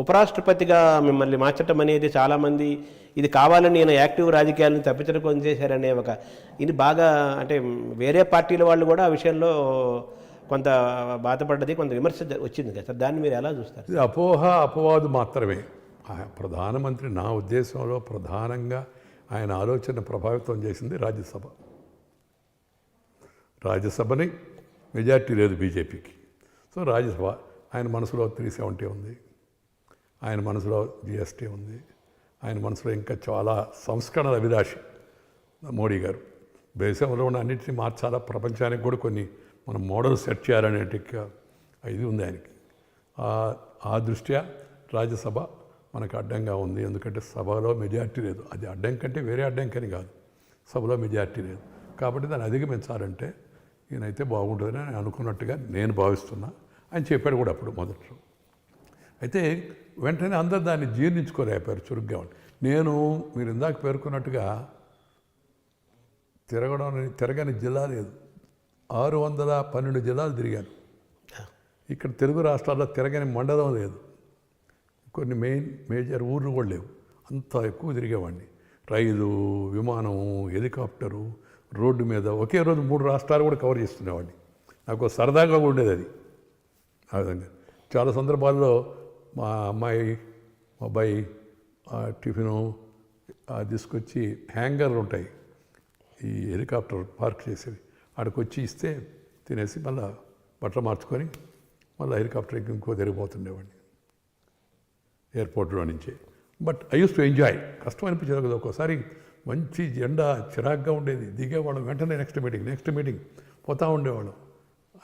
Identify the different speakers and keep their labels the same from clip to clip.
Speaker 1: ఉపరాష్ట్రపతిగా మిమ్మల్ని మార్చటం అనేది చాలామంది ఇది కావాలని ఈయన యాక్టివ్ రాజకీయాలను తప్పించడం కోసం చేశారనే ఇది బాగా అంటే వేరే పార్టీల వాళ్ళు కూడా ఆ విషయంలో కొంత బాధపడ్డది, కొంత విమర్శ వచ్చింది కదా సార్. దాన్ని మీరు ఎలా చూస్తారు?
Speaker 2: ఇది అపవాదు మాత్రమే. ప్రధానమంత్రి నా ఉద్దేశంలో ప్రధానంగా ఆయన ఆలోచన ప్రభావితం చేసింది రాజ్యసభని మెజార్టీ లేదు బీజేపీకి. సో రాజ్యసభ ఆయన మనసులో 370 ఉంది, ఆయన మనసులో జిఎస్టీ ఉంది, ఆయన మనసులో ఇంకా చాలా సంస్కరణల అభిలాషి మోడీ గారు. దేశంలో ఉన్న అన్నింటినీ మార్చాలా, ప్రపంచానికి కూడా కొన్ని మనం మోడల్ సెట్ చేయాలనే ఇది ఉంది ఆయనకి. ఆ దృష్ట్యా రాజ్యసభ మనకు అడ్డంగా ఉంది. ఎందుకంటే సభలో మెజార్టీ లేదు. అది అడ్డం కంటే వేరే అడ్డంకని కాదు, సభలో మెజార్టీ లేదు. కాబట్టి దాన్ని అధిగమించాలంటే ఈయనైతే బాగుంటుందని నేను అనుకున్నట్టుగా నేను భావిస్తున్నా. ఆయన చెప్పాడు కూడా అప్పుడు మొదట్లో. అయితే వెంటనే అందరు దాన్ని జీర్ణించుకోలేకపోయారు, చురుగ్గా ఉంది. మీరు ఇందాక పేర్కొన్నట్టుగా తిరగని జిల్లా లేదు. 612 జిల్లాలు తిరిగాను. ఇక్కడ తెలుగు రాష్ట్రాల్లో తిరగని మండలం లేదు, కొన్ని మేజర్ ఊర్లు కూడా లేవు. అంత ఎక్కువ తిరిగేవాడిని. రైలు, విమానం, హెలికాప్టరు, రోడ్డు మీద ఒకే రోజు 3 రాష్ట్రాలు కూడా కవర్ చేస్తునేవాడిని. నాకు సరదాగా ఉండేది అది. ఆ విధంగా చాలా సందర్భాల్లో మా అబ్బాయి టిఫిను తీసుకొచ్చి హ్యాంగర్లు ఉంటాయి ఈ హెలికాప్టర్ పార్క్ చేసేవి, ఆడికి వచ్చి ఇస్తే తినేసి మళ్ళీ బట్టలు మార్చుకొని మళ్ళీ హెలికాప్టర్ ఎక్కి ఇంకో తిరిగిపోతుండేవాడిని ఎయిర్పోర్ట్లో నుంచి. But I use to enjoy. కష్టం అనిపించేది కదా ఒక్కోసారి. మంచి జెండా చిరాగ్గా ఉండేది, దిగేవాళ్ళం, వెంటనే నెక్స్ట్ మీటింగ్ పోతూ ఉండేవాళ్ళం.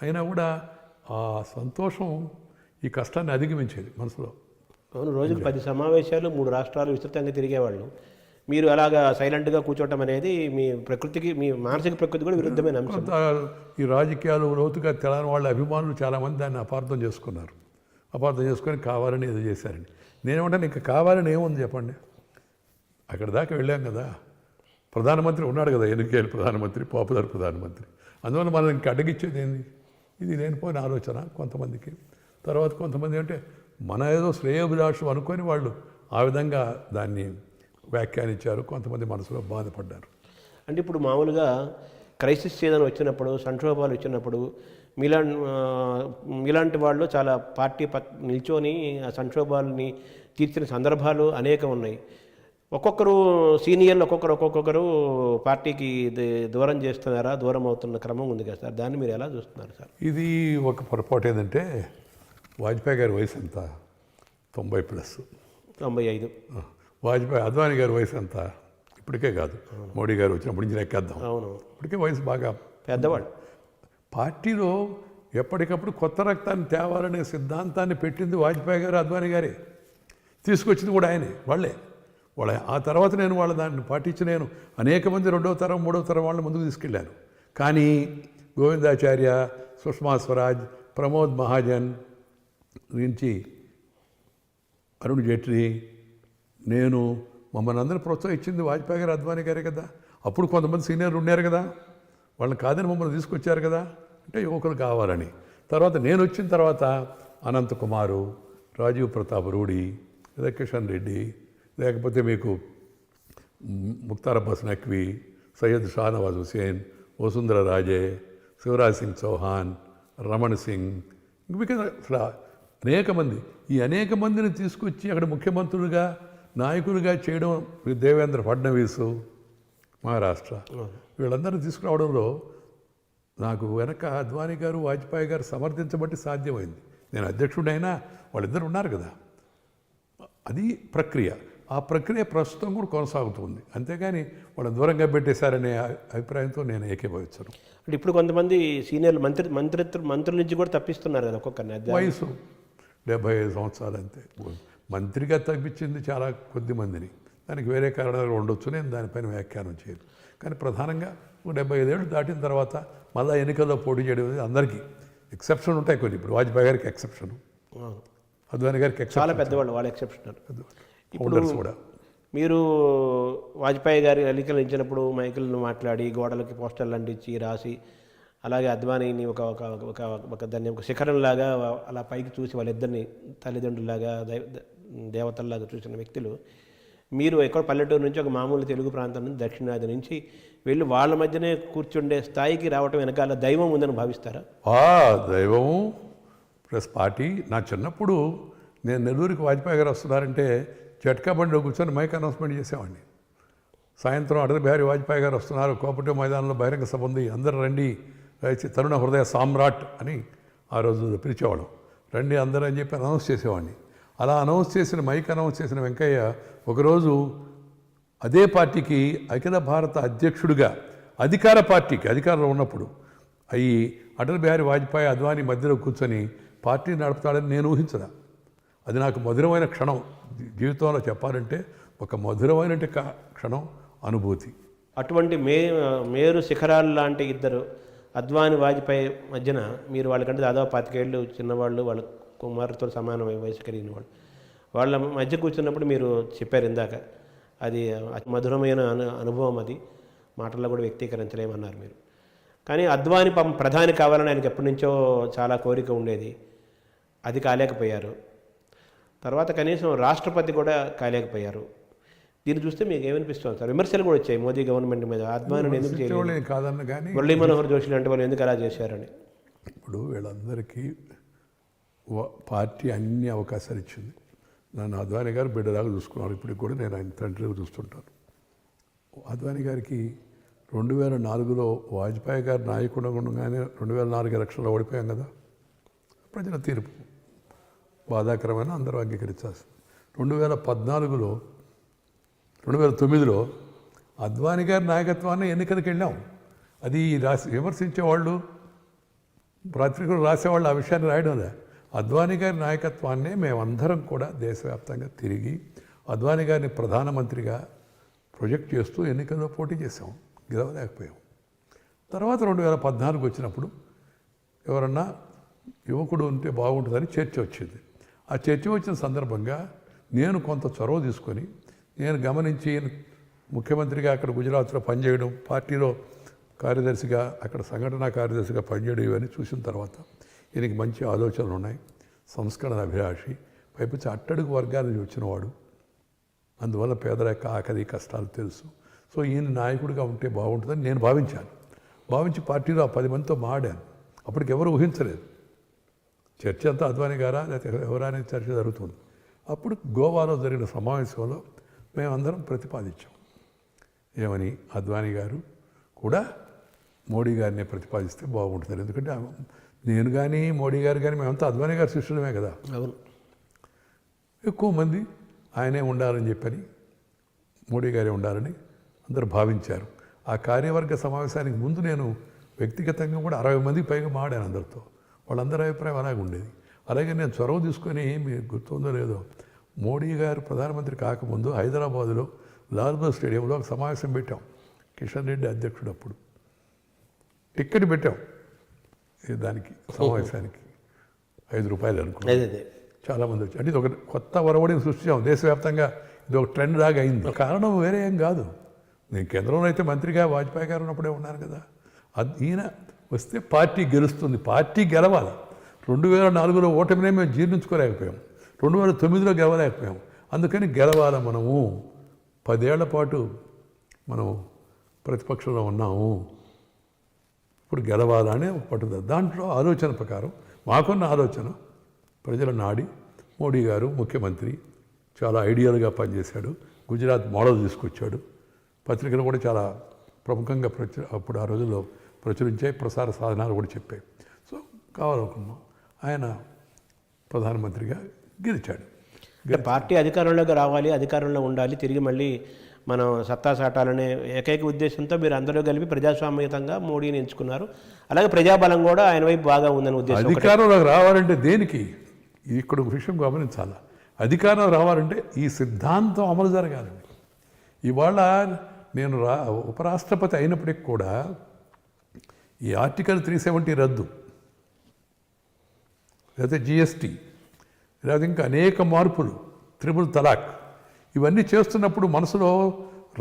Speaker 2: అయినా కూడా ఆ సంతోషం ఈ కష్టాన్ని అధిగమించేది మనసులో.
Speaker 1: అవును, రోజుకు 10 సమావేశాలు 3 రాష్ట్రాలు విస్తృతంగా తిరిగేవాళ్ళు. మీరు అలాగా సైలెంట్గా కూర్చోవటం అనేది మీ ప్రకృతికి, మీ మానసిక ప్రకృతి కూడా విరుద్ధమైన అంశం.
Speaker 2: ఈ రాజకీయాలు లోతుగా తెలని వాళ్ళ అభిమానులు చాలామంది దాన్ని అపార్థం చేసుకొని కావాలని ఏదో చేశారండి. నేనేమంటాను, ఇంకా కావాలని ఏముంది చెప్పండి. అక్కడ దాకా వెళ్ళాం కదా, ప్రధానమంత్రి ఉన్నాడు కదా, ఎన్నికల ప్రధానమంత్రి, పాపులర్ ప్రధానమంత్రి. అందువల్ల మనం ఇంకా అడ్డగిచ్చేది ఏంది? ఇది లేనిపోయిన ఆలోచన కొంతమందికి. తర్వాత కొంతమంది అంటే మన ఏదో శ్రేయోభిలాషం అనుకొని వాళ్ళు ఆ విధంగా దాన్ని వ్యాఖ్యానించారు. కొంతమంది మనసులో బాధపడ్డారు.
Speaker 1: అంటే ఇప్పుడు మామూలుగా క్రైసిస్ ఏదైనా వచ్చినప్పుడు, సంక్షోభాలు వచ్చినప్పుడు మీలాంటి వాళ్ళు చాలా పార్టీ నిల్చొని ఆ సంక్షోభాలని తీర్చిన సందర్భాలు అనేకం ఉన్నాయి. ఒక్కొక్కరు సీనియర్లు ఒక్కొక్కరు పార్టీకి దూరం అవుతున్న క్రమం ఉంది కదా సార్. దాన్ని మీరు ఎలా చూస్తున్నారు సార్?
Speaker 2: ఇది ఒక పొరపాటు. ఏంటంటే వాజ్పేయి గారి వయసు ఎంత? 90+.
Speaker 1: 95.
Speaker 2: అద్వానీ గారి వయసు ఎంత? ఇప్పటికే కాదు, మోడీ గారు వచ్చినప్పటి నుంచి లెక్కేద్దాం.
Speaker 1: అవును,
Speaker 2: ఇప్పటికే వయసు బాగా
Speaker 1: పెద్దవాళ్ళు.
Speaker 2: పార్టీలో ఎప్పటికప్పుడు కొత్త రక్తాన్ని తేవాలనే సిద్ధాంతాన్ని పెట్టింది వాజ్పేయి గారు, అద్వానీ గారే. తీసుకొచ్చింది కూడా ఆయనే, వాళ్ళే. ఆ తర్వాత దాన్ని పాటించి అనేక మంది 2వ తరం 3వ తరం వాళ్ళని ముందుకు తీసుకెళ్ళాను. కానీ గోవిందాచార్య, సుష్మా స్వరాజ్, ప్రమోద్ మహాజన్ నుంచి అరుణ్ జైట్లీ, మమ్మల్ని అందరూ ప్రోత్సహించింది వాజ్పేయి గారు, అద్వానీ గారే కదా. అప్పుడు కొంతమంది సీనియర్లు ఉన్నారు కదా, వాళ్ళని కాదని మమ్మల్ని తీసుకొచ్చారు కదా. అంటే యువకులు కావాలని. తర్వాత నేను వచ్చిన తర్వాత అనంత్ కుమారు, రాజీవ్ ప్రతాప్ రూడి, కిషన్ రెడ్డి, లేకపోతే మీకు ముఖ్తార్ అబ్బాస్ నఖ్వీ, సయ్యద్ షానవాజ్ హుసేన్, వసుంధర రాజే, శివరాజ్ సింగ్ చౌహాన్, రమణ్ సింగ్, అసలు అనేక మంది. ఈ అనేక మందిని తీసుకొచ్చి అక్కడ ముఖ్యమంత్రులుగా, నాయకులుగా చేయడం, దేవేంద్ర ఫడ్నవీస్ మహారాష్ట్ర, వీళ్ళందరినీ తీసుకురావడంలో నాకు వెనక అద్వానీ గారు, వాజ్పేయి గారు సమర్థించబట్టి సాధ్యమైంది. నేను అధ్యక్షుడైనా వాళ్ళిద్దరు ఉన్నారు కదా. అది ప్రక్రియ. ఆ ప్రక్రియ ప్రస్తుతం కూడా కొనసాగుతుంది. అంతేగాని వాళ్ళని దూరంగా పెట్టేశారనే అభిప్రాయంతో నేను ఏకీభవించను.
Speaker 1: అంటే ఇప్పుడు కొంతమంది సీనియర్లు మంత్రుల నుంచి కూడా తప్పిస్తున్నారు కదా ఒక్కొక్కరిని.
Speaker 2: వయసు 75 సంవత్సరాలు అంతే. మంత్రిగా తప్పించింది చాలా కొద్ది మందిని. దానికి వేరే కారణాలు ఉండొచ్చు, నేను దానిపైన వ్యాఖ్యానం చేయను. కానీ ప్రధానంగా 75 ఏళ్ళు దాటిన తర్వాత మళ్ళీ ఎన్నికల్లో పోటీ చేయడం అనేది అందరికీ. ఎక్సెప్షన్ ఉంటాయి కొన్ని. ఇప్పుడు వాజ్పేయి గారికి ఎక్సెప్షన్, అద్వానీ గారికి ఎక్సెప్షన్,
Speaker 1: చాలా పెద్దవాళ్ళు, వాళ్ళ ఎక్సెప్షన్. ఇప్పుడు కూడా మీరు వాజ్పేయి గారి ఎన్నికలు ఇచ్చినప్పుడు మైకులను మాట్లాడి, గోడలకి పోస్టర్లు అంటించి రాసి, అలాగే అద్వానీని దాన్ని ఒక శిఖరంలాగా అలా పైకి చూసి వాళ్ళిద్దరిని తల్లిదండ్రులాగా దేవతల్లాగా చూసిన వ్యక్తులు మీరు ఎక్కడ పల్లెటూరు నుంచి ఒక మామూలు తెలుగు ప్రాంతం నుంచి దక్షిణాది నుంచి వెళ్ళి వాళ్ళ మధ్యనే కూర్చుండే స్థాయికి రావటం వెనకాల దైవం ఉందని భావిస్తారా?
Speaker 2: దైవము ప్లస్ పార్టీ. నా చిన్నప్పుడు నేను నెల్లూరుకి వాజ్పేయి గారు వస్తున్నారంటే జట్కా బండిలో కూర్చొని మైక్ అనౌన్స్మెంట్ చేసేవాడిని. సాయంత్రం అటల్ బిహారీ వాజ్పేయి గారు వస్తున్నారు, కోపటి మైదానంలో బహిరంగ సభ ఉంది, అందరూ రండి, తరుణ హృదయ సామ్రాట్ అని ఆ రోజు పిలిచేవాళ్ళం. రండి అందరూ అని చెప్పి అనౌన్స్ చేసేవాడిని. అలా అనౌన్స్ చేసిన మైక్ అనౌన్స్ చేసిన వెంకయ్య ఒకరోజు అదే పార్టీకి అఖిల భారత అధ్యక్షుడిగా అధికార పార్టీకి అధికారంలో ఉన్నప్పుడు అవి అటల్ బిహారీ వాజ్పేయి అద్వానీ మధ్యలో కూర్చొని పార్టీ నడుపుతాడని నేను ఊహించదా. అది నాకు మధురమైన క్షణం జీవితంలో చెప్పాలంటే, ఒక మధురమైన క్షణం అనుభూతి.
Speaker 1: అటువంటి మేరు శిఖరాలు లాంటి ఇద్దరు అద్వానీ వాజ్పేయి మధ్యన మీరు వాళ్ళకంటే దాదాపు 25 ఏళ్ళు చిన్నవాళ్ళు, వాళ్ళ కుమారుతో సమాన వయసు కలిగిన వాళ్ళు, వాళ్ళ మధ్య కూర్చున్నప్పుడు మీరు చెప్పారు ఇందాక, అది మధురమైన అనుభవం, అది మాటల్లో కూడా వ్యక్తీకరించలేమన్నారు మీరు. కానీ అద్వానీ ప్రధాని కావాలని ఆయనకి ఎప్పటి నుంచో చాలా కోరిక ఉండేది, అది కాలేకపోయారు. తర్వాత కనీసం రాష్ట్రపతి కూడా కాలేకపోయారు. దీన్ని చూస్తే మీకు ఏమనిపిస్తుంది సార్? విమర్శలు కూడా వచ్చాయి మోదీ గవర్నమెంట్ మీద, అద్వానీ ఎందుకు చేయలేదు,
Speaker 2: కాదన్న కానీ
Speaker 1: మురళీ మనోహర్ జోషి లాంటి వాళ్ళు ఎందుకు అలా చేశారని.
Speaker 2: ఇప్పుడు వీళ్ళందరికీ పార్టీ అన్ని అవకాశాలు ఇచ్చింది. నన్ను అద్వానీ గారు బిడ్డలాగా చూసుకున్నారు. ఇప్పటికి కూడా నేను ఆయన తండ్రిగా చూస్తుంటాను. అద్వానీ గారికి 2004లో వాజ్పేయి గారు నాయకుడు ఉండగానే 2004 ఎలక్షన్లో ఓడిపోయాం కదా. ప్రజల తీర్పు బాధాకరమైన, అందరూ అంగీకరించాల్సింది. 2009లో అద్వానీ గారి నాయకత్వాన్ని ఎన్నికలకు వెళ్ళాం. అది విమర్శించేవాళ్ళు, పత్రికలు రాసేవాళ్ళు ఆ విషయాన్ని రాయడంలే. అద్వానీ గారి నాయకత్వాన్నే మేమందరం కూడా దేశవ్యాప్తంగా తిరిగి అద్వానీ గారిని ప్రధానమంత్రిగా ప్రొజెక్ట్ చేస్తూ ఎన్నికల్లో పోటీ చేసాం, గెలవలేకపోయాం. తర్వాత 2014 వచ్చినప్పుడు ఎవరన్నా యువకుడు ఉంటే బాగుంటుందని చర్చ వచ్చింది. ఆ చర్చ వచ్చిన సందర్భంగా నేను కొంత చొరవ తీసుకొని, నేను గమనించి ముఖ్యమంత్రిగా అక్కడ గుజరాత్లో పనిచేయడం, పార్టీలో కార్యదర్శిగా అక్కడ సంఘటనా కార్యదర్శిగా పనిచేయడం, ఇవన్నీ చూసిన తర్వాత ఈయనకి మంచి ఆలోచనలు ఉన్నాయి, సంస్కరణ అభిలాషి, పైపించి అట్టడుగు వర్గాల నుంచి వచ్చినవాడు, అందువల్ల పేదల యొక్క ఆకలి కష్టాలు తెలుసు. సో ఈయన నాయకుడిగా ఉంటే బాగుంటుందని నేను భావించి పార్టీలో ఆ 10 మందితో మాడాను. అప్పటికి ఎవరు ఊహించలేదు. చర్చ అంతా అద్వానీ గారా లేకపోతే ఎవరా అనేది చర్చ జరుగుతుంది. అప్పుడు గోవాలో జరిగిన సమావేశంలో మేమందరం ప్రతిపాదించాం. ఏమని? అద్వానీ గారు కూడా మోడీ గారిని ప్రతిపాదిస్తే బాగుంటుంది. ఎందుకంటే నేను కానీ మోడీ గారు కానీ మేమంతా అద్వానీ గారి శిష్యులమే కదా.
Speaker 1: అవును.
Speaker 2: ఎక్కువ మంది ఆయనే ఉండాలని చెప్పని, మోడీ గారే ఉండాలని అందరూ భావించారు. ఆ కార్యవర్గ సమావేశానికి ముందు నేను వ్యక్తిగతంగా కూడా 60 మందికి పైగా మాడాను అందరితో. వాళ్ళందరి అభిప్రాయం అలాగే ఉండేది. అలాగే నేను చొరవ తీసుకొని, మీకు గుర్తుందో లేదో, మోడీ గారు ప్రధానమంత్రి కాకముందు హైదరాబాదులో లాల్బాగ్ స్టేడియంలో ఒక సమావేశం పెట్టాం. కిషన్ రెడ్డి అధ్యక్షుడు. అప్పుడు టికెట్ పెట్టాం దానికి, సమావేశానికి ₹5 అనుకున్నాం. చాలామంది వచ్చి, అంటే ఇది ఒక కొత్త ఒరవడిని సృష్టించాం దేశవ్యాప్తంగా. ఇది ఒక ట్రెండ్ లాగా అయింది. కారణం వేరే ఏం కాదు, నేను కేంద్రంలో అయితే మంత్రిగా వాజ్పేయి గారు ఉన్నప్పుడే ఉన్నాను కదా. ఈయన వస్తే పార్టీ గెలుస్తుంది, పార్టీ గెలవాలి. 2004లో ఓటమినే మేము జీర్ణించుకోలేకపోయాం, 2009లో గెలవలేకపోయాం. అందుకని గెలవాలి మనము. 10 ఏళ్ల పాటు మనం ప్రతిపక్షంలో ఉన్నాము, ఇప్పుడు గెలవాలనే పట్టుదల. దాంట్లో ఆలోచన ప్రకారం మాకున్న ఆలోచన ప్రజల నాడి, మోడీ గారు ముఖ్యమంత్రి చాలా ఐడియల్గా పనిచేశాడు, గుజరాత్ మోడల్ తీసుకొచ్చాడు. పత్రికలు కూడా చాలా ప్రముఖంగా అప్పుడు ఆ రోజుల్లో ప్రచురించాయి, ప్రసార సాధనాలు కూడా చెప్పాయి. సో కావాలనుకున్నాం, ఆయన ప్రధానమంత్రిగా గెలిచాడు.
Speaker 1: పార్టీ అధికారంలోకి రావాలి, అధికారంలో ఉండాలి, తిరిగి మళ్ళీ మనం సత్తా చాటాలనే ఏకైక ఉద్దేశంతో మీరు అందరూ కలిపి ప్రజాస్వామ్యతంగా మోడీని ఎంచుకున్నారు. అలాగే ప్రజాబలం కూడా ఆయన వైపు బాగా ఉందని ఉద్దేశం.
Speaker 2: అధికారంలోకి రావాలంటే దేనికి? ఇక్కడ ఒక విషయం గమనించాలా, అధికారం రావాలంటే ఈ సిద్ధాంతం అమలు జరగాలండి. ఇవాళ నేను ఉపరాష్ట్రపతి అయినప్పటికి కూడా ఈ ఆర్టికల్ 370 రద్దు, లేకపోతే GST, లేకపోతే ఇంకా అనేక మార్పులు, త్రిపుల్ తలాక్, ఇవన్నీ చేస్తున్నప్పుడు మనసులో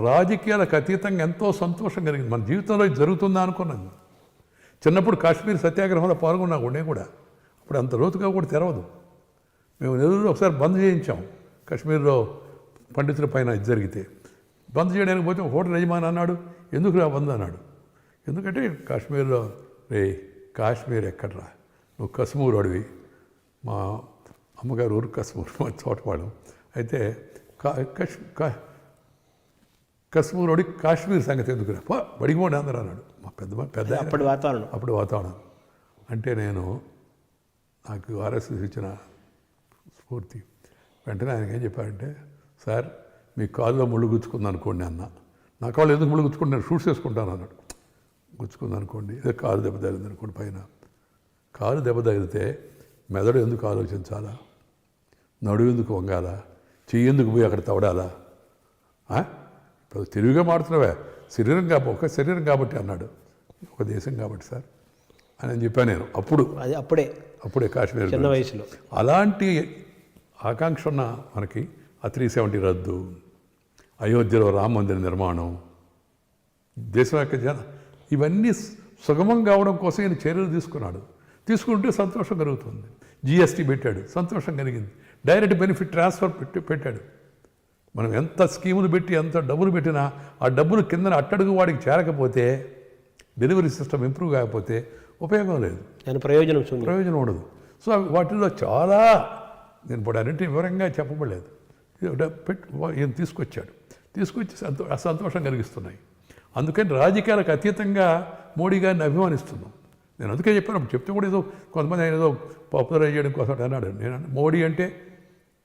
Speaker 2: రాజకీయాలకు అతీతంగా ఎంతో సంతోషం కలిగింది. మన జీవితంలో ఇది జరుగుతుందా అనుకున్నాను. చిన్నప్పుడు కాశ్మీర్ సత్యాగ్రహంలో పాల్గొన్నా కూడా అప్పుడు అంత లోతుగా కూడా తెరవదు. మేము నెల్లూరులో ఒకసారి బంద్ చేయించాం, కాశ్మీర్లో పండితుల పైన ఇది జరిగితే బంద్ చేయడానికి పోతే హోటల్ యజమాని అన్నాడు, ఎందుకు రా బంద్ అన్నాడు. ఎందుకంటే కాశ్మీర్లో కాశ్మీర్ ఎక్కడరా, నువ్వు కశ్మూర్ అడివి, మా అమ్మగారు ఊరు కశ్మూర్, మా తోటపాడు. అయితే కశ్మూర్ అడిగి కాశ్మీర్ సంగతి ఎందుకురా, బడిగోండి అందరూ అన్నాడు. మా పెద్ద అప్పుడు వాతావరణం అంటే నాకు ఆర్ఎస్ఎస్ ఇచ్చిన స్ఫూర్తి. వెంటనే ఆయనకి ఏం చెప్పారంటే, సార్ మీ కాళ్ళలో ముళ్ళు గుచ్చుకుంది అనుకోండి అన్న. నా కాళ్ళు ఎందుకు ముళ్ళు గుచ్చుకుంటున్నాను, షూట్స్ వేసుకుంటాను అన్నాడు. గుచ్చుకుంది అనుకోండి, ఏదో కాలు దెబ్బ తగిలింది అనుకోండి, పైన కాలు దెబ్బ తగిలితే మెదడు ఎందుకు ఆలోచించాలా, నడువు ఎందుకు వంగాలా, చెయ్యి ఎందుకు పోయి అక్కడ తవడాలా, ఇప్పుడు తెలివిగా మాడుతున్నావే, ఒక శరీరం కాబట్టి అన్నాడు, ఒక దేశం కాబట్టి సార్ అని చెప్పాను నేను. అప్పుడే కాశ్మీర్
Speaker 1: చిన్న వయసులో
Speaker 2: అలాంటి ఆకాంక్ష ఉన్న మనకి ఆ 370 రద్దు, అయోధ్యలో రామ మందిర నిర్మాణం, దేశం యొక్క ఇవన్నీ సుగమం కావడం కోసం ఈయన చర్యలు తీసుకుంటే సంతోషం కలుగుతుంది. జిఎస్టీ పెట్టాడు, సంతోషం కలిగింది. డైరెక్ట్ బెనిఫిట్ ట్రాన్స్ఫర్ పెట్టాడు. మనం ఎంత స్కీములు పెట్టి ఎంత డబ్బులు పెట్టినా ఆ డబ్బులు కింద అట్టడుగు వాడికి చేరకపోతే, డెలివరీ సిస్టమ్ ఇంప్రూవ్ కాకపోతే ఉపయోగం లేదు, ప్రయోజనం ఉండదు. సో వాటిల్లో చాలా నేను ఇప్పుడు అన్నింటినీ వివరంగా చెప్పబడలేదు. ఈయన తీసుకొచ్చి సంతోషం కలిగిస్తున్నాయి. అందుకని రాజకీయాలకు అతీతంగా మోడీ గారిని అభిమానిస్తున్నాం. నేను అందుకే చెప్పాను, చెప్తే కూడా ఏదో కొంతమంది ఆయన ఏదో పాపులరైజ్ చేయడం కోసం అన్నాడు. నేను మోడీ అంటే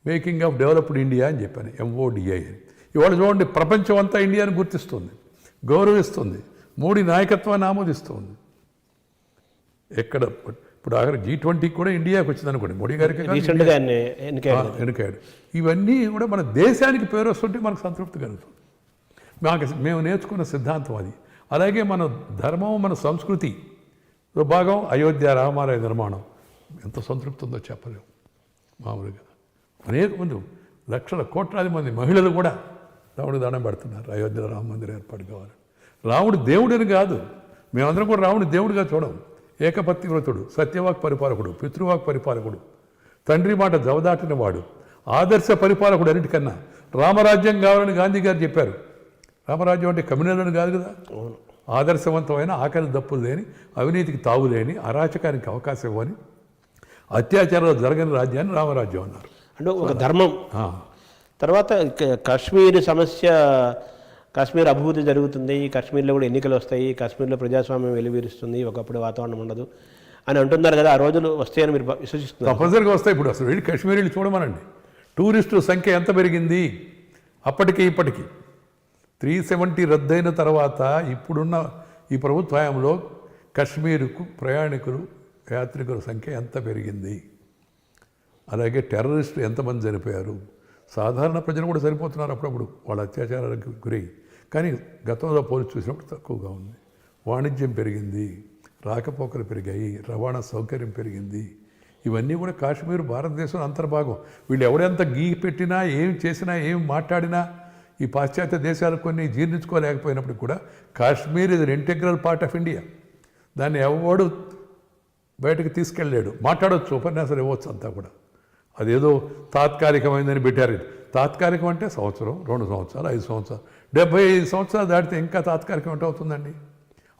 Speaker 2: మేకింగ్ ఆఫ్ డెవలప్డ్ ఇండియా అని చెప్పాను, MODI అని. ఇవాళ చూడండి, ప్రపంచం అంతా ఇండియాని గుర్తిస్తుంది, గౌరవిస్తుంది, మోడీ నాయకత్వాన్ని ఆమోదిస్తుంది. ఎక్కడ ఇప్పుడు ఆఖరి G20 కూడా ఇండియాకి వచ్చింది అనుకోండి, మోడీ గారికి ఎన్నికాడు. ఇవన్నీ కూడా మన దేశానికి పేరు వస్తుంటే మనకు సంతృప్తి కలుగుతుంది. మేము నేర్చుకున్న సిద్ధాంతం అది. అలాగే మన ధర్మం, మన సంస్కృతి భాగం అయోధ్య రామాలయ నిర్మాణం ఎంత సంతృప్తి ఉందో చెప్పలేము మామూలుగా. అనేక మంది, లక్షల కోట్లాది మంది మహిళలు కూడా రాముడికి దండం పెడుతున్నారు, అయోధ్యలో రామ మందిరం ఏర్పాటు కావాలి. రాముడు దేవుడిని కాదు, మేమందరం కూడా రాముడిని దేవుడిగా చూడం. ఏకపత్ని వ్రతుడు, సత్యవాక్ పరిపాలకుడు, పితృవాక్ పరిపాలకుడు, తండ్రి మాట జవదాటిన వాడు, ఆదర్శ పరిపాలకుడు. అన్నిటికన్నా రామరాజ్యం కావాలని గాంధీ గారు చెప్పారు. రామరాజ్యం అంటే కమ్యూనల్ని కాదు కదా, ఆదర్శవంతమైన, ఆకలి దప్పులు లేని, అవినీతికి తావు లేని, అరాచకానికి అవకాశం ఇవ్వని, అత్యాచారాలు జరగని రాజ్యాన్ని రామరాజ్యం అన్నారు.
Speaker 1: అంటే ఒక ధర్మం. తర్వాత కాశ్మీర్ సమస్య, కాశ్మీర్ అభివృద్ధి జరుగుతుంది, కాశ్మీర్లో కూడా ఎన్నికలు వస్తాయి, కాశ్మీర్లో ప్రజాస్వామ్యం వెలువరిస్తుంది, ఒకప్పుడు వాతావరణం ఉండదు అని అంటున్నారు కదా. ఆ రోజులు వస్తాయని మీరు విశ్వసిస్తున్నారు?
Speaker 2: తప్పనిసరిగా వస్తాయి. ఇప్పుడు అసలు వెళ్ళి కాశ్మీర్ వెళ్ళి చూడమనండి, టూరిస్టుల సంఖ్య ఎంత పెరిగింది అప్పటికి ఇప్పటికీ. 370 రద్దయిన తర్వాత ఇప్పుడున్న ఈ ప్రభుత్వంలో కాశ్మీర్కు ప్రయాణికులు, యాత్రికుల సంఖ్య ఎంత పెరిగింది. అలాగే టెర్రరిస్టులు ఎంతమంది చనిపోయారు, సాధారణ ప్రజలు కూడా సరిపోతున్నారు అప్పుడప్పుడు వాళ్ళ అత్యాచారాలకు గురై. కానీ గతంలో పోల్చి చూసినప్పుడు తక్కువగా ఉంది. వాణిజ్యం పెరిగింది, రాకపోకలు పెరిగాయి, రవాణా సౌకర్యం పెరిగింది. ఇవన్నీ కూడా కాశ్మీర్ భారతదేశం అంతర్భాగం. వీళ్ళు ఎవడెంత గీ పెట్టినా, ఏం చేసినా, ఏం మాట్లాడినా ఈ పాశ్చాత్య దేశాలు కొన్ని జీర్ణించుకోలేకపోయినప్పుడు కూడా కాశ్మీర్ ఇది ఇంటెగ్రల్ పార్ట్ ఆఫ్ ఇండియా. దాన్ని ఎవడు బయటకు తీసుకెళ్ళలేడు. మాట్లాడవచ్చు, ఉపన్యాసాలు ఇవ్వచ్చు, అంతా కూడా. అదేదో తాత్కాలికమైందని పెట్టారు. తాత్కాలికం అంటే సంవత్సరం, 2 సంవత్సరాలు, 5 సంవత్సరాలు, 75 సంవత్సరాలు దాటితే ఇంకా తాత్కాలికం అంటే అవుతుందండి.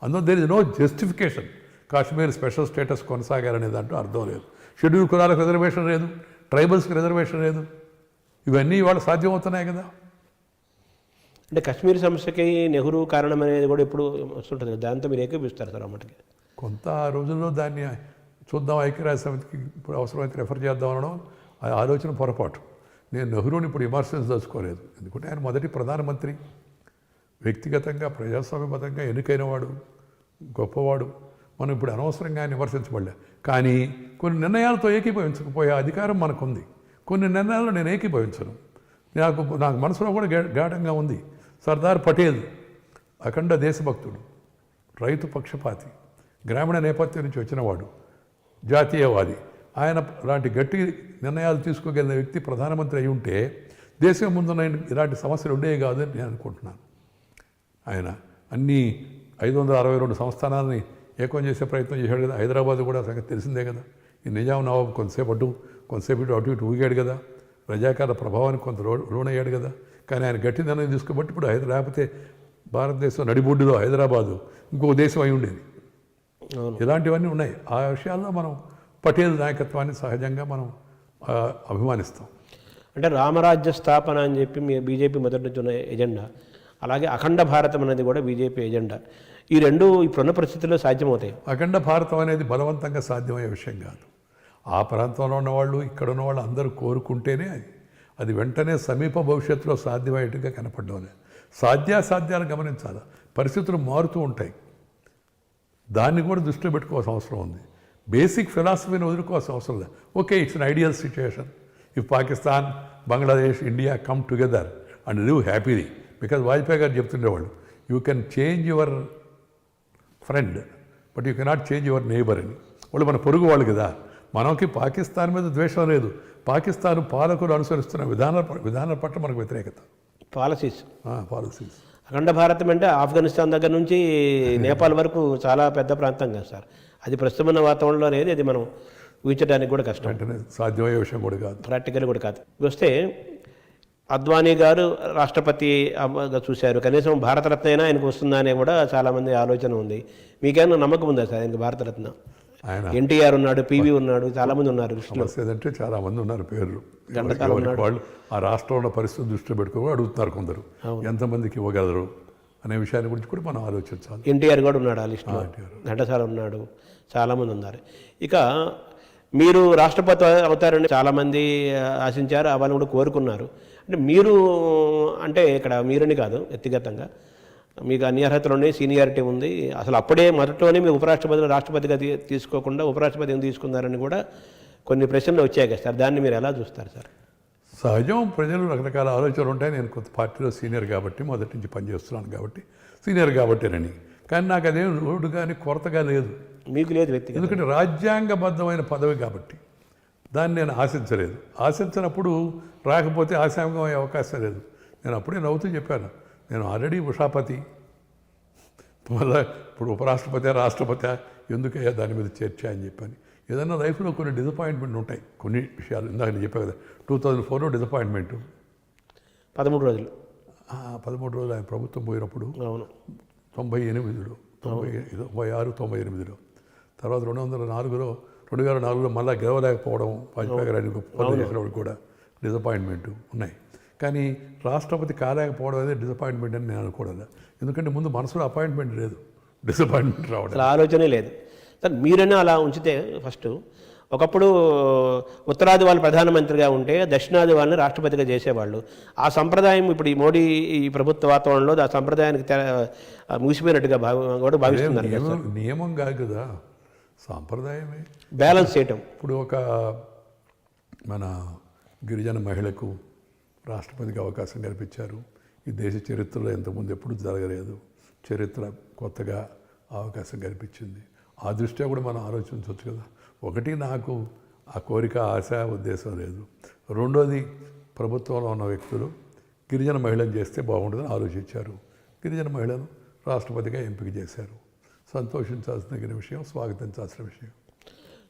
Speaker 2: అందులో there is no justification. Kashmir special status కొనసాగాలనే దాంట్లో అర్థం లేదు. షెడ్యూల్ కులాలకు రిజర్వేషన్ లేదు, ట్రైబల్స్కి రిజర్వేషన్ లేదు. ఇవన్నీ ఇవాళ సాధ్యమవుతున్నాయి కదా.
Speaker 1: అంటే కాశ్మీర్ సమస్యకి నెహ్రూ కారణం అనేది కూడా ఇప్పుడు వస్తుంటుంది. దాంతో మీరు ఏకీపిస్తారు సార్? అమ్మటికి
Speaker 2: కొంత రోజుల్లో దాన్ని చూద్దాం, ఐక్యరాజ్య సమితికి ఇప్పుడు అవసరమైతే రెఫర్ చేద్దాం అనడం ఆ ఆలోచన పొరపాటు. నేను నెహ్రూని ఇప్పుడు విమర్శించదలుచుకోలేదు. ఎందుకంటే ఆయన మొదటి ప్రధానమంత్రి, వ్యక్తిగతంగా ప్రజాస్వామ్యబద్ధంగా ఎన్నికైన వాడు, గొప్పవాడు. మనం ఇప్పుడు అనవసరంగా ఆయన విమర్శించబడలే. కానీ కొన్ని నిర్ణయాలతో ఏకీభవించకపోయే అధికారం మనకుంది. కొన్ని నిర్ణయాల్లో నేను ఏకీభవించను. నాకు మనసులో కూడా గాఢంగా ఉంది. సర్దార్ పటేల్ అఖండ దేశభక్తుడు, రైతు పక్షపాతి, గ్రామీణ నేపథ్యం నుంచి వచ్చినవాడు, జాతీయవాది. ఆయన లాంటి గట్టి నిర్ణయాలు తీసుకోగలిగిన వ్యక్తి ప్రధానమంత్రి అయి ఉంటే దేశం ముందున్న ఇలాంటి సమస్యలు ఉండేవి కాదని నేను అనుకుంటున్నాను. ఆయన అన్ని 562 సంస్థానాలని ఏకం చేసే ప్రయత్నం చేశాడు కదా. హైదరాబాద్ కూడా సంగతి తెలిసిందే కదా. ఈ నిజాం నవాబు కొంతసేపు ఇటు అటు ఊగాడు కదా. రజాకార ప్రభావానికి కొంత లోనయ్యాడు కదా. కానీ ఆయన గట్టి నిర్ణయం తీసుకోబట్టి ఇప్పుడు లేకపోతే భారతదేశం నడిబొడ్డులో హైదరాబాదు ఇంకో దేశం అయి ఉండేది. ఇలాంటివన్నీ ఉన్నాయి. ఆ విషయాల్లో మనం పటేల్ నాయకత్వాన్ని సహజంగా మనం అభిమానిస్తాం.
Speaker 1: అంటే రామరాజ్య స్థాపన అని చెప్పి మీ బీజేపీ మొదటి నుంచి ఉన్న ఎజెండా, అలాగే అఖండ భారతం అనేది కూడా బీజేపీ ఎజెండా. ఈ రెండు ఇప్పుడున్న పరిస్థితుల్లో సాధ్యమవుతాయి.
Speaker 2: అఖండ భారతం అనేది బలవంతంగా సాధ్యమయ్యే విషయం కాదు. ఆ ప్రాంతంలో ఉన్నవాళ్ళు ఇక్కడ ఉన్నవాళ్ళు అందరూ కోరుకుంటేనే అది వెంటనే సమీప భవిష్యత్తులో సాధ్యమయ్యేట్టుగా కనపడడం. సాధ్యాసాధ్యాలు గమనించాలి. పరిస్థితులు మారుతూ ఉంటాయి. దాన్ని కూడా దృష్టిలో పెట్టుకోవాల్సిన అవసరం ఉంది. బేసిక్ ఫిలాసఫీని వదులుకోవాల్సిన అవసరం లేదు. Okay, it's an ideal situation if Pakistan, Bangladesh, India come together and live happily. Because Vajpayee గారు చెప్తుండేవాళ్ళు, you can change your friend but you cannot change your neighbour అని. వాళ్ళు మన పొరుగు వాళ్ళు కదా. మనకి పాకిస్తాన్ మీద ద్వేషం లేదు. పాకిస్తాన్ పాలకులు అనుసరిస్తున్న విధానాల పట్ల మనకు వ్యతిరేకత.
Speaker 1: పాలసీస్
Speaker 2: అఖండ
Speaker 1: భారతం అంటే ఆఫ్ఘనిస్తాన్ దగ్గర నుంచి నేపాల్ వరకు చాలా పెద్ద ప్రాంతం కదా సార్. అది ప్రస్తుతమైన వాతావరణంలో అనేది అది మనం ఊహించడానికి కూడా కష్టం.
Speaker 2: వెంటనే సాధ్యమయ్యే విషయం కూడా కాదు,
Speaker 1: ప్రాక్టికల్ కూడా కాదు. వస్తే అద్వానీ గారు రాష్ట్రపతిగా చూశారు, కనీసం భారతరత్న అయినా ఆయనకు వస్తుందా అని కూడా చాలామంది ఆలోచన ఉంది. మీకేమైనా నమ్మకం ఉందా సార్ ఆయనకు భారతరత్న?
Speaker 2: ఆయన
Speaker 1: ఎన్టీఆర్ ఉన్నాడు, పివి ఉన్నాడు, చాలామంది ఉన్నారు.
Speaker 2: అంటే చాలామంది ఉన్నారు పేర్లు.
Speaker 1: ఘంటసాల
Speaker 2: వాళ్ళు ఆ రాష్ట్రంలో పరిస్థితి దృష్టిలో పెట్టుకుని అడుగుతున్నారు కొందరు, ఎంతమందికి ఇవ్వగలరు అనే విషయాన్ని గురించి కూడా మనం ఆలోచించాలి.
Speaker 1: ఎన్టీఆర్ కూడా ఉన్నాడు ఆ లిస్టులో, ఘంటసాల ఉన్నాడు, చాలామంది ఉన్నారు. ఇక మీరు రాష్ట్రపతి అవుతారని చాలామంది ఆశించారు, అవన్నీ కూడా కోరుకున్నారు. అంటే మీరు అంటే ఇక్కడ మీరని కాదు, వ్యక్తిగతంగా మీకు అన్ని అర్హతలు ఉన్నాయి, సీనియారిటీ ఉంది. అసలు అప్పుడే మొదట్లోనే మీ ఉపరాష్ట్రపతిని రాష్ట్రపతిగా తీసుకోకుండా ఉపరాష్ట్రపతిని తీసుకున్నారని కూడా కొన్ని ప్రశ్నలు వచ్చాయి కదా సార్. దాన్ని మీరు ఎలా చూస్తారు సార్?
Speaker 2: సహజం, ప్రజలు రకరకాల ఆలోచనలు ఉంటాయి. నేను కొంత పార్టీలో సీనియర్ కాబట్టి, మొదటి నుంచి పనిచేస్తున్నాను కాబట్టి సీనియర్ కాబట్టేనని. కానీ నాకు అదేం లోటు కానీ కొరతగా లేదు.
Speaker 1: మీకు లేదు వ్యక్తి,
Speaker 2: ఎందుకంటే రాజ్యాంగబద్ధమైన పదవి కాబట్టి దాన్ని నేను ఆశించలేదు. ఆశించినప్పుడు రాకపోతే ఆశాంగం అయ్యే అవకాశం లేదు. నేను అప్పుడే నవ్వుతూ చెప్పాను, నేను ఆల్రెడీ ఉషాపతి, మళ్ళీ ఇప్పుడు ఉపరాష్ట్రపతి రాష్ట్రపతి ఎందుకయ్యా దాని మీద చర్చ అని చెప్పాను. ఏదైనా లైఫ్లో కొన్ని డిసప్పాయింట్మెంట్ ఉంటాయి, కొన్ని విషయాలు. ఇందాక నేను చెప్పాను కదా, 2004లో డిసప్పాయింట్మెంట్.
Speaker 1: 13 రోజులు
Speaker 2: ఆయన ప్రభుత్వం పోయినప్పుడు.
Speaker 1: అవును.
Speaker 2: 98లో 96, 98లో తర్వాత 2004లో మళ్ళీ గెలవలేకపోవడం, వాజ్పేయి గారు చేసినప్పుడు కూడా డిసప్పాయింట్మెంట్ ఉన్నాయి. కానీ రాష్ట్రపతి కాలేకపోవడం అనేది డిసప్పాయింట్మెంట్ అని నేను అనుకోవడం. ఎందుకంటే ముందు మనసులో అపాయింట్మెంట్ లేదు, డిసప్పాయింట్మెంట్ రావడం
Speaker 1: ఆలోచనే లేదు సార్. మీరైనా అలా ఉంచితే ఫస్ట్ ఒకప్పుడు ఉత్తరాది వాళ్ళు ప్రధానమంత్రిగా ఉంటే దక్షిణాది వాళ్ళని రాష్ట్రపతిగా చేసేవాళ్ళు. ఆ సంప్రదాయం ఇప్పుడు ఈ మోడీ ఈ ప్రభుత్వ వాతావరణంలో ఆ సంప్రదాయానికి ముగిసిపోయినట్టుగా కూడా భావిస్తున్నారు.
Speaker 2: నియమం కాదు కదా, సాంప్రదాయమే.
Speaker 1: బ్యాలెన్స్ చేయటం.
Speaker 2: ఇప్పుడు ఒక మన గిరిజన మహిళకు రాష్ట్రపతికి అవకాశం కల్పించారు. ఈ దేశ చరిత్రలో ఇంతకుముందు ఎప్పుడు జరగలేదు. చరిత్ర కొత్తగా అవకాశం కల్పించింది. ఆ దృష్ట్యా కూడా మనం ఆలోచించవచ్చు కదా. ఒకటి, నాకు ఆ కోరిక, ఆశ, ఉద్దేశం లేదు. రెండోది, ప్రభుత్వంలో ఉన్న వ్యక్తులు గిరిజన మహిళను చేస్తే బాగుంటుందని ఆలోచించారు. గిరిజన మహిళను రాష్ట్రపతిగా ఎంపిక చేశారు. సంతోషించాల్సిన విషయం, స్వాగతించాల్సిన విషయం.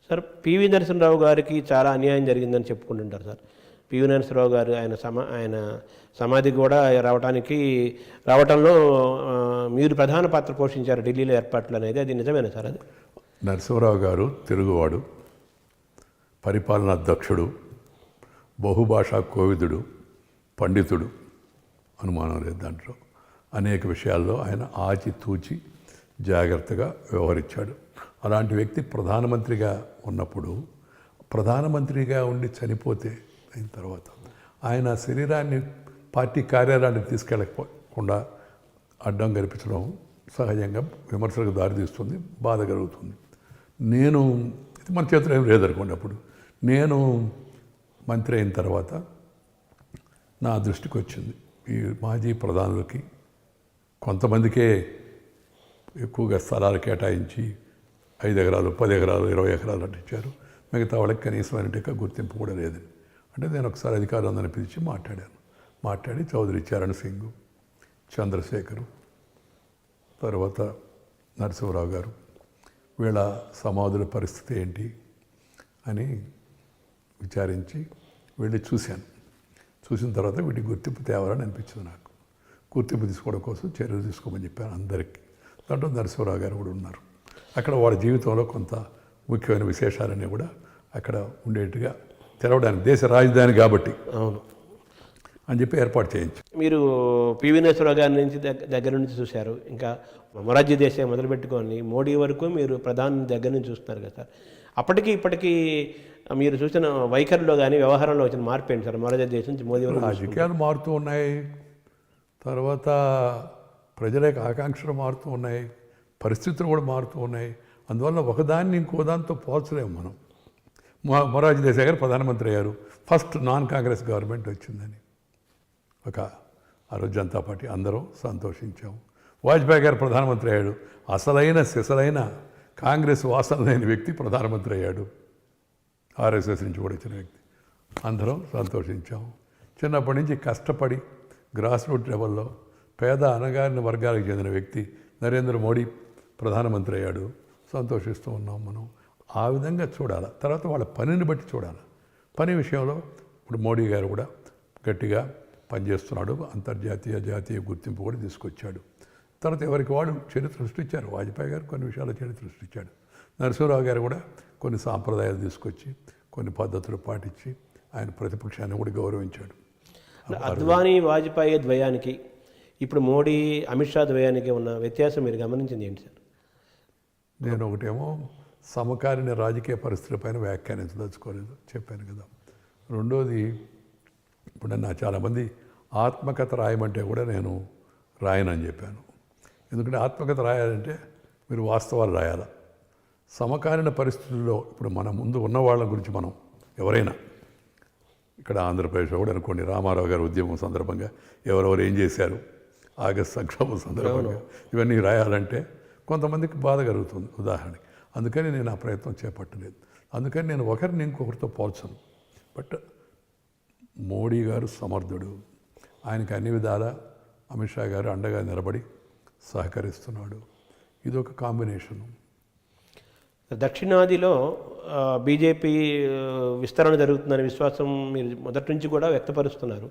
Speaker 1: సార్, పివి నరసింహరావు గారికి చాలా అన్యాయం జరిగిందని చెప్పుకుంటుంటారు సార్. పివి నరసింహరావు గారు ఆయన సమాధి కూడా రావటంలో మీరు ప్రధాన పాత్ర పోషించారు ఢిల్లీలో ఏర్పాట్లు అనేది, అది నిజమేనా సార్? అది
Speaker 2: నరసింహరావు గారు తెలుగువాడు, పరిపాలనా దక్షుడు, బహుభాషా కోవిదుడు, పండితుడు, అనుమానం లేదు దాంట్లో. అనేక విషయాల్లో ఆయన ఆచితూచి జాగ్రత్తగా వ్యవహరించాడు. అలాంటి వ్యక్తి ప్రధానమంత్రిగా ఉన్నప్పుడు, ప్రధానమంత్రిగా ఉండి చనిపోతే అయిన తర్వాత ఆయన శరీరాన్ని పార్టీ కార్యాలయానికి తీసుకెళ్ళకుండా అడ్డం కల్పించడం సహజంగా విమర్శలకు దారితీస్తుంది, బాధ కలుగుతుంది. ఇది మన చేతిలో ఏం లేదనుకోండి. అప్పుడు నేను మంత్రి అయిన తర్వాత నా దృష్టికి వచ్చింది, ఈ మాజీ ప్రధానులకి కొంతమందికే ఎక్కువగా స్థలాలు కేటాయించి 5 ఎకరాలు, 10 ఎకరాలు, 20 ఎకరాలు అంటించారు. మిగతా వాళ్ళకి కనీసమైనట్టుగా గుర్తింపు కూడా లేదని. అంటే నేను ఒకసారి అధికారులందరినీ పిలిచి మాట్లాడి చౌదరి చరణ్ సింగ్, చంద్రశేఖరు, తర్వాత నరసింహరావు గారు, వీళ్ళ సమాధుల పరిస్థితి ఏంటి అని విచారించి వెళ్ళి చూశాను. చూసిన తర్వాత వీటికి గుర్తింపు తేవాలని అనిపించింది నాకు. గుర్తింపు తీసుకోవడం కోసం చర్యలు తీసుకోమని చెప్పాను అందరికీ. దాంట్లో నరసింహరావు గారు కూడా ఉన్నారు. అక్కడ వాళ్ళ జీవితంలో కొంత ముఖ్యమైన విశేషాలన్నీ కూడా అక్కడ ఉండేట్టుగా తెరవడానికి, దేశ రాజధాని కాబట్టి
Speaker 1: అవును
Speaker 2: అని చెప్పి ఏర్పాటు చేయించాం.
Speaker 1: మీరు పివి నరసింహరావు గారి నుంచి దగ్గర నుంచి చూశారు, ఇంకా మొరార్జీ దేశాయ్ మొదలుపెట్టుకొని మోడీ వరకు మీరు ప్రధాని దగ్గర నుంచి చూస్తున్నారు కదా సార్. అప్పటికి ఇప్పటికీ మీరు చూసిన వైఖరిలో కానీ వ్యవహారంలో వచ్చిన మార్పు ఏంటి సార్? మొరార్జీ దేశ్ నుంచి మోదీ వరకు
Speaker 2: రాజకీయాలు మారుతూ ఉన్నాయి, తర్వాత ప్రజల యొక్క ఆకాంక్షలు మారుతూ ఉన్నాయి, పరిస్థితులు కూడా మారుతూ ఉన్నాయి. అందువల్ల ఒకదాన్ని ఇంకో దాంతో పోల్చలేము మనం. మొరార్జీ దేశాయ్ గారు ప్రధానమంత్రి అయ్యారు, ఫస్ట్ నాన్ కాంగ్రెస్ గవర్నమెంట్ వచ్చిందని ఆ రోజు జనతా పార్టీ అందరం సంతోషించాము. వాజ్పేయి గారు ప్రధానమంత్రి అయ్యాడు, అసలైన సిసలైన కాంగ్రెస్ వాసన లేని వ్యక్తి ప్రధానమంత్రి అయ్యాడు, ఆర్ఎస్ఎస్ నుంచి కూడా వచ్చిన వ్యక్తి, అందరం సంతోషించాము. చిన్నప్పటి నుంచి కష్టపడి గ్రాస్ రూట్ లెవెల్లో పేద అనగారిన వర్గాలకు చెందిన వ్యక్తి నరేంద్ర మోడీ ప్రధానమంత్రి అయ్యాడు, సంతోషిస్తూ ఉన్నాం మనం. ఆ విధంగా చూడాలి. తర్వాత వాళ్ళ పనిని బట్టి చూడాలి. పని విషయంలో ఇప్పుడు మోడీ గారు కూడా గట్టిగా పనిచేస్తున్నాడు, అంతర్జాతీయ జాతీయ గుర్తింపు కూడా తీసుకొచ్చాడు. తర్వాత ఎవరికి వాళ్ళు చరిత్ర సృష్టించారు. వాజ్పేయి గారు కొన్ని విషయాల చరిత్ర సృష్టించాడు, నరసింహరావు గారు కూడా కొన్ని సాంప్రదాయాలు తీసుకొచ్చి కొన్ని పద్ధతులు పాటించి ఆయన ప్రతిపక్షాన్ని కూడా గౌరవించాడు.
Speaker 1: అద్వానీ వాజ్పేయి ద్వయానికి ఇప్పుడు మోడీ అమిత్ షా ద్వయానికి ఉన్న వ్యత్యాసం మీరు గమనించింది ఏంటి సార్?
Speaker 2: నేను ఒకటేమో సమకాలీన రాజకీయ పరిస్థితులపైన వ్యాఖ్యానించదలుచుకోలేదు, చెప్పాను కదా. రెండోది, ఇప్పుడు నా చాలామంది ఆత్మకథ రాయమంటే కూడా నేను రాయనని చెప్పాను. ఎందుకంటే ఆత్మకథ రాయాలంటే మీరు వాస్తవాలు రాయాలి. సమకాలీన పరిస్థితుల్లో ఇప్పుడు మన ముందు ఉన్న వాళ్ళ గురించి మనం ఎవరైనా ఇక్కడ ఆంధ్రప్రదేశ్లో కూడా అనుకోండి, రామారావు గారి ఉద్యమం సందర్భంగా ఎవరెవరు ఏం చేశారు, ఆగస్టు సంక్షోభం సందర్భంగా ఇవన్నీ రాయాలంటే కొంతమందికి బాధ కలుగుతుంది ఉదాహరణకి. అందుకని నేను ఆ ప్రయత్నం చేపట్టలేదు. అందుకని నేను ఒకరిని ఇంకొకరితో పోల్చను. బట్ మోడీ గారు సమర్థుడు, ఆయనకి అన్ని విధాల అమిత్ షా గారు అండగా నిలబడి సహకరిస్తున్నాడు. ఇదొక కాంబినేషను.
Speaker 1: దక్షిణాదిలో బీజేపీ విస్తరణ జరుగుతుందనే విశ్వాసం మీరు మొదటి నుంచి కూడా వ్యక్తపరుస్తున్నారు.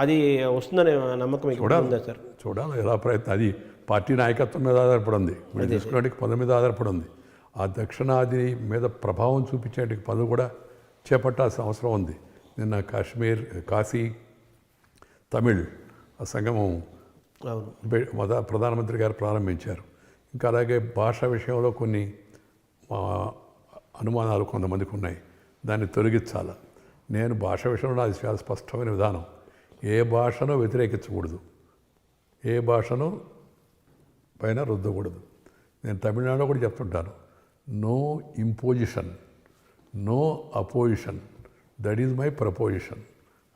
Speaker 1: అది వస్తుందనే నమ్మకం మీకు ఉందా సార్?
Speaker 2: చూడాలి ఎలా ప్రయత్నం. అది పార్టీ నాయకత్వం మీద ఆధారపడి ఉంది, మీరు తీసుకునేటికి పనుల మీద ఆధారపడి ఉంది. ఆ దక్షిణాది మీద ప్రభావం చూపించేటికి పనులు కూడా చేపట్టాల్సిన అవసరం ఉంది. నిన్న కాశీ తమిళ్ ఆ సంగమం ప్రధానమంత్రి గారు ప్రారంభించారు. ఇంకా అలాగే భాష విషయంలో కొన్ని అనుమానాలు కొంతమందికి ఉన్నాయి, దాన్ని తొలగించాలి. నేను భాష విషయంలో అది చాలా స్పష్టమైన విధానం. ఏ భాషను వ్యతిరేకించకూడదు, ఏ భాషను పైన రుద్దకూడదు. నేను తమిళనాడులో కూడా చెప్తుంటాను, no imposition, no opposition, that is my proposition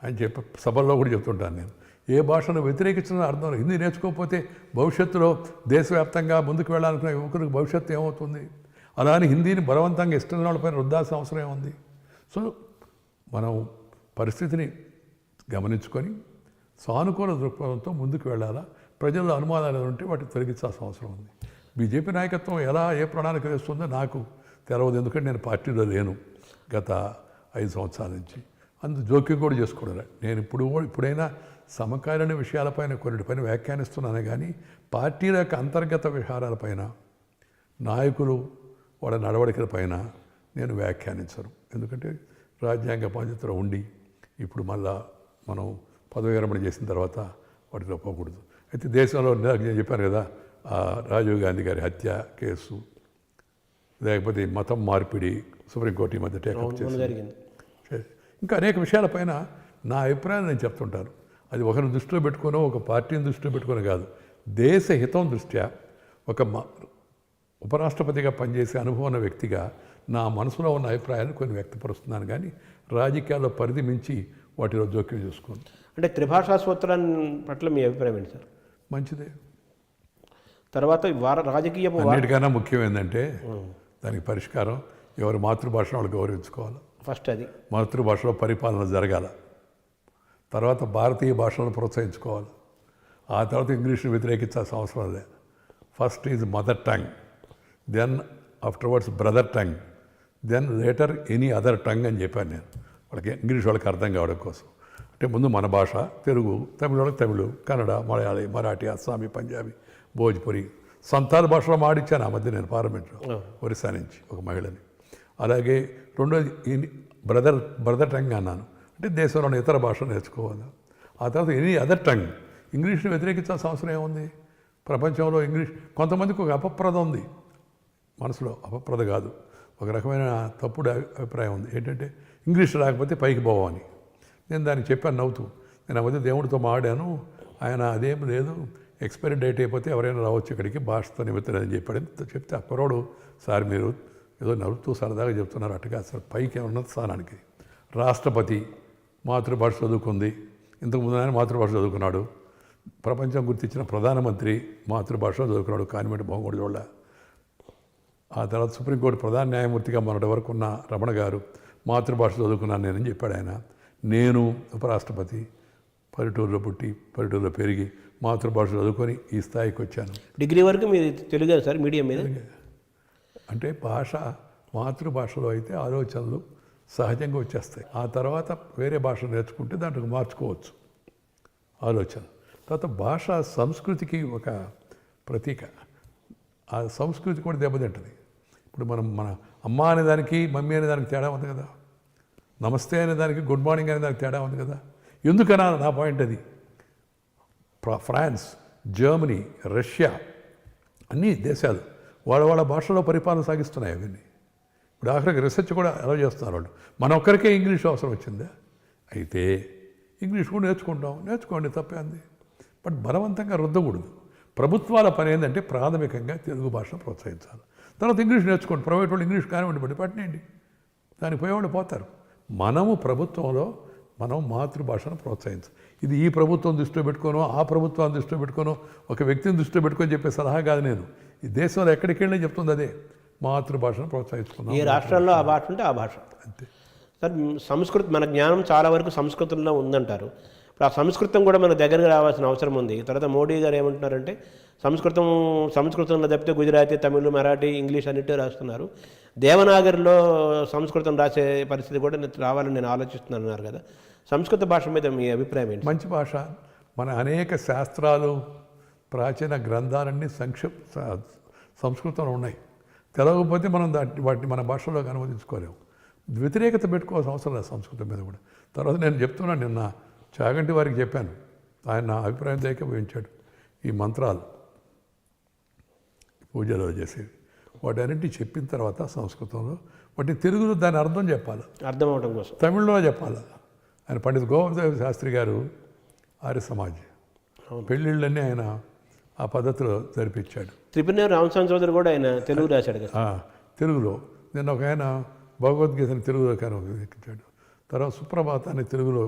Speaker 2: అని చెప్పి సభల్లో కూడా చెప్తుంటాను. నేను ఏ భాషను వ్యతిరేకించిన అర్థం. హిందీ నేర్చుకోకపోతే భవిష్యత్తులో దేశవ్యాప్తంగా ముందుకు వెళ్ళాలనుకునే యువకులకు భవిష్యత్తు ఏమవుతుంది? అలా అని హిందీని బలవంతంగా ఇష్టం వాళ్ళపైన రుద్దాల్సిన అవసరం ఏముంది? సో మనం పరిస్థితిని గమనించుకొని సానుకూల దృక్పథంతో ముందుకు వెళ్ళాలా. ప్రజల్లో అనుమానాలు ఉంటే వాటిని తొలగించాల్సిన అవసరం ఉంది. బీజేపీ నాయకత్వం ఎలా ఏ ప్రణాళిక వేస్తుందో నాకు తెలవదు, ఎందుకంటే నేను పార్టీలో లేను గత 5 సంవత్సరాల నుంచి. అందు జోక్యం కూడా చేసుకోవడం. నేను ఇప్పుడైనా సమకాలీన విషయాలపైన కొన్నిటిపైన వ్యాఖ్యానిస్తున్నాను, కానీ పార్టీల యొక్క అంతర్గత విహారాలపైన, నాయకులు వాళ్ళ నడవడికలపైన నేను వ్యాఖ్యానించను. ఎందుకంటే రాజ్యాంగ బాధ్యతలో ఉండి ఇప్పుడు మళ్ళా మనం పదవి విరమణ చేసిన తర్వాత వాటిలో పోకూడదు. అయితే దేశంలో నేను చెప్పాను కదా, రాజీవ్ గాంధీ గారి హత్య కేసు, లేకపోతే మతం మార్పిడి సుప్రీంకోర్టు ఈ మధ్య టేకప్ చేసింది, ఇంకా అనేక విషయాలపైన నా అభిప్రాయం నేను చెప్తుంటాను. అది ఒకరిని దృష్టిలో పెట్టుకునో ఒక పార్టీని దృష్టిలో పెట్టుకుని కాదు, దేశ హితం దృష్ట్యా ఒక ఉపరాష్ట్రపతిగా పనిచేసే అనుభవం ఉన్న వ్యక్తిగా నా మనసులో ఉన్న అభిప్రాయాన్ని కొన్ని వ్యక్తపరుస్తున్నాను, కానీ రాజకీయాల్లో పరిధి మించి వాటిలో జోక్యం చేసుకోండి.
Speaker 1: అంటే త్రిభాషా సూత్రాన్ని పట్ల మీ అభిప్రాయం ఏంటి సార్?
Speaker 2: మంచిదే.
Speaker 1: తర్వాత రాజకీయ
Speaker 2: అన్నిటికన్నా ముఖ్యం ఏంటంటే దానికి పరిష్కారం ఎవరి మాతృభాషను వాళ్ళు గౌరవించుకోవాలి.
Speaker 1: ఫస్ట్ అది
Speaker 2: మాతృభాషలో పరిపాలన జరగాల. తర్వాత భారతీయ భాషలను ప్రోత్సహించుకోవాలి. ఆ తర్వాత ఇంగ్లీష్ని వ్యతిరేకించాల్సిన అవసరం లేదు. First is mother tongue, then afterwards brother tongue, then later any other tongue అని చెప్పాను నేను. వాళ్ళకి ఇంగ్లీష్ వాళ్ళకి అర్థం కావడం కోసం. అంటే ముందు మన భాష తెలుగు, తమిళ వాళ్ళకి తమిళ్, కన్నడ, మలయాళీ, మరాఠీ, అస్సామీ, పంజాబీ, భోజ్పురి, సంతాల్ భాషలో మాడిచ్చాను ఆ మధ్య నేను పార్లమెంట్లో ఒరిస్సా నుంచి ఒక మహిళని. అలాగే రెండోది బ్రదర్ టంగ్ అన్నాను, అంటే దేశంలోని ఇతర భాషలు నేర్చుకోవాలి. ఆ తర్వాత ఎనీ అదర్ టంగ్, ఇంగ్లీష్ని వ్యతిరేకించాల్సిన అవసరం ఏముంది? ప్రపంచంలో ఇంగ్లీష్ కొంతమందికి ఒక అపప్రద ఉంది మనసులో, అపప్రద కాదు, ఒక రకమైన తప్పుడు అభిప్రాయం ఉంది. ఏంటంటే ఇంగ్లీష్ రాకపోతే పైకి పోవని. నేను దానికి చెప్పాను నవ్వుతూ, నేను ఆ మధ్య దేవుడితో మాడాను, ఆయన అదేం లేదు, ఎక్స్పైరీ డేట్ అయిపోతే ఎవరైనా రావచ్చు ఇక్కడికి, భాషతో నిమిత్తలేదని చెప్పాడు. చెప్తే ఆ కుర్రోడు, సార్ మీరు ఏదో నవ్వుతూ సరదాగా చెప్తున్నారు, అట్టుగా సార్ పైకి ఉన్నత స్థానానికి రాష్ట్రపతి మాతృభాష చదువుకుంది, ఇంతకుముందు ఆయన మాతృభాష చదువుకున్నాడు, ప్రపంచం గుర్తించిన ప్రధానమంత్రి మాతృభాషలో చదువుకున్నాడు కానిమెంట్ బొంగోడు జోళ్ళ. ఆ తర్వాత సుప్రీంకోర్టు ప్రధాన న్యాయమూర్తిగా మొన్నటి వరకు ఉన్న రమణ గారు మాతృభాష చదువుకున్నాను నేనని చెప్పాడు ఆయన. నేను ఉపరాష్ట్రపతి, పల్లెటూరులో పుట్టి పల్లెటూరులో పెరిగి మాతృభాష చదువుకొని ఈ స్థాయికి వచ్చాను.
Speaker 1: డిగ్రీ వరకు మీరు తెలుగు సార్ మీడియం మీద?
Speaker 2: అంటే భాష మాతృభాషలో అయితే ఆలోచనలు సహజంగా వచ్చేస్తాయి. ఆ తర్వాత వేరే భాష నేర్చుకుంటే దాంట్లో మార్చుకోవచ్చు ఆలోచన. తర్వాత భాష సంస్కృతికి ఒక ప్రతీక. ఆ సంస్కృతి కూడా దెబ్బతింటుంది. ఇప్పుడు మన అమ్మ అనేదానికి మమ్మీ అనేదానికి తేడా ఉంది కదా, నమస్తే అనేదానికి గుడ్ మార్నింగ్ అనేదానికి తేడా ఉంది కదా. ఎందుకనా నా పాయింట్ అది. ఫ్రాన్స్, జర్మనీ, రష్యా అన్ని దేశాలు వాళ్ళ భాషలో పరిపాలన సాగిస్తున్నాయి అవన్నీ. ఇప్పుడు ఆఖరికి రీసెర్చ్ కూడా ఎలా చేస్తున్నారు వాళ్ళు. మన ఒక్కరికే ఇంగ్లీష్ అవసరం వచ్చిందా? అయితే ఇంగ్లీష్ కూడా నేర్చుకోండి తప్పే ఉంది. బట్ బలవంతంగా రుద్దకూడదు. ప్రభుత్వాల పని ఏంటంటే ప్రాథమికంగా తెలుగు భాషను ప్రోత్సహించాలి. తర్వాత ఇంగ్లీష్ నేర్చుకోండి, ప్రైవేట్ వాళ్ళు ఇంగ్లీష్ కానివ్వండి, బట్టి పట్టినండి, దానికి పోయేవాళ్ళు పోతారు. మనము ప్రభుత్వంలో మనం మాతృభాషను ప్రోత్సహించాలి. ఇది ఈ ప్రభుత్వం దృష్టిలో పెట్టుకోనో ఆ ప్రభుత్వాన్ని దృష్టిలో పెట్టుకోనో ఒక వ్యక్తిని దృష్టిలో పెట్టుకొని చెప్పే సలహా కాదు నేను. ఈ దేశంలో ఎక్కడికి వెళ్ళి చెప్తుంది అదే, మాతృభాషను ప్రోత్సహించుకున్నాం.
Speaker 1: ఏ రాష్ట్రాల్లో ఆ భాష ఉంటే ఆ భాష
Speaker 2: అంతే.
Speaker 1: సార్ సంస్కృతి, మన జ్ఞానం చాలా వరకు సంస్కృతంలో ఉందంటారు. ఇప్పుడు ఆ సంస్కృతం కూడా మన దగ్గరకు రావాల్సిన అవసరం ఉంది. తర్వాత మోడీ గారు ఏమంటున్నారంటే సంస్కృతంలో తప్పితే గుజరాతీ, తమిళ్, మరాఠీ, ఇంగ్లీష్ అన్నిటి రాస్తున్నారు, దేవనాగరిలో సంస్కృతం రాసే పరిస్థితి కూడా రావాలని నేను ఆలోచిస్తున్నాను అన్నారు కదా. సంస్కృత భాష మీద మీ అభిప్రాయం ఏంటి?
Speaker 2: మంచి భాష. మన అనేక శాస్త్రాలు, ప్రాచీన గ్రంథాలన్నీ సంస్కృతంలో ఉన్నాయి. తెలవకపోతే మనం వాటిని మన భాషలోకి అనువదించుకోలేము. వ్యతిరేకత పెట్టుకోవాల్సిన అవసరం లేదు సంస్కృతం మీద కూడా. తర్వాత నేను చెప్తున్నాను, నిన్న చాగంటి వారికి చెప్పాను, ఆయన నా అభిప్రాయం ఏకీభవించాడు. ఈ మంత్రాలు పూజలో చేసేవి వాటన్నింటినీ చెప్పిన తర్వాత సంస్కృతంలో వాటిని తెలుగులో దాని అర్థం చెప్పాలి,
Speaker 1: అర్థం అవడం కోసం
Speaker 2: తమిళ్లో చెప్పాలి. ఆయన పండిత్ గోవింద శాస్త్రి గారు ఆర్య సమాజ్ పెళ్ళిళ్ళన్నీ ఆయన ఆ పద్ధతిలో జరిపించాడు.
Speaker 1: త్రిపురనేని రామస్వామి చౌదరి కూడా ఆయన తెలుగు రాశాడు కదా.
Speaker 2: తెలుగులో నిన్న ఒక ఆయన భగవద్గీతని తెలుగులో అనువదించాడు. తర్వాత సుప్రభాతాన్ని తెలుగులో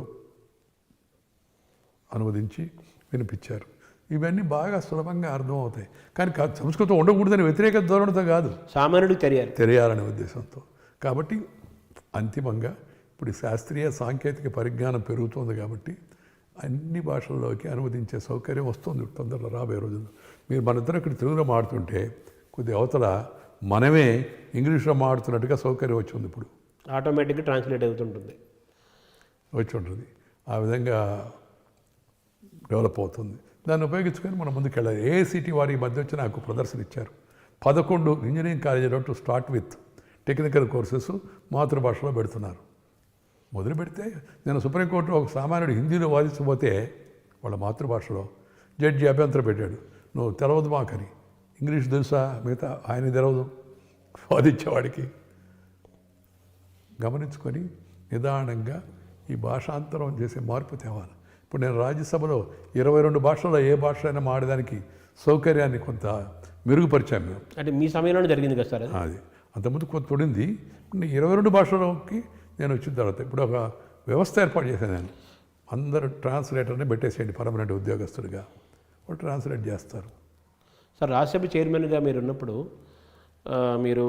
Speaker 2: అనువదించి వినిపించారు. ఇవన్నీ బాగా సులభంగా అర్థమవుతాయి. కానీ సంస్కృతం ఉండకూడదని వ్యతిరేక ధోరణితో కాదు,
Speaker 1: సామాన్యుడికి
Speaker 2: తెలియాలనే ఉద్దేశంతో. కాబట్టి అంతిమంగా ఇప్పుడు శాస్త్రీయ సాంకేతిక పరిజ్ఞానం పెరుగుతుంది కాబట్టి అన్ని భాషల్లోకి అనువదించే సౌకర్యం వస్తుంది తొందరలో రాబోయే రోజుల్లో. మీరు మన ఇద్దరు ఇక్కడ తెలుగులో మాడుతుంటే కొద్ది అవతల మనమే ఇంగ్లీష్లో మాడుతున్నట్టుగా సౌకర్యం వచ్చింది. ఇప్పుడు
Speaker 1: ఆటోమేటిక్గా ట్రాన్స్లేట్ అవుతుంటుంది,
Speaker 2: వచ్చి ఉంటుంది. ఆ విధంగా డెవలప్ అవుతుంది. దాన్ని ఉపయోగించుకొని మనం ముందుకెళ్ళాలి. ఏఐసిటి వారి మధ్య వచ్చి నాకు ప్రదర్శన ఇచ్చారు. 11 ఇంజనీరింగ్ కాలేజీలో to start with technical courses మాతృభాషలో పెడుతున్నారు. మొదలు పెడితే నేను సుప్రీంకోర్టులో ఒక సామాన్యుడు హిందీలో వాదించబోతే వాళ్ళ మాతృభాషలో జడ్జి అభ్యంతరం పెట్టాడు, నువ్వు తెలవదు మాకని, ఇంగ్లీష్ తెలుసా మిగతా ఆయన తెలవదు వాదించేవాడికి. గమనించుకొని నిదానంగా ఈ భాషాంతరం చేసే మార్పు తేవాలి. ఇప్పుడు నేను రాజ్యసభలో 22 భాషల్లో ఏ భాష అయినా మాడడానికి సౌకర్యాన్ని కొంత మెరుగుపరిచాము మేము.
Speaker 1: అంటే మీ సమయంలోనే జరిగింది కదా సార్
Speaker 2: అది. అంతకుముందు కొంత తొడింది. 22 భాషలోకి నేను వచ్చిన తర్వాత ఇప్పుడు ఒక వ్యవస్థ ఏర్పాటు చేశాను నేను. అందరూ ట్రాన్స్లేటర్ని పెట్టేసేయండి పర్మనెంట్ ఉద్యోగస్తుడిగా, వాళ్ళు ట్రాన్స్లేట్ చేస్తారు.
Speaker 1: సార్ రాజ్యసభ చైర్మన్గా మీరు ఉన్నప్పుడు మీరు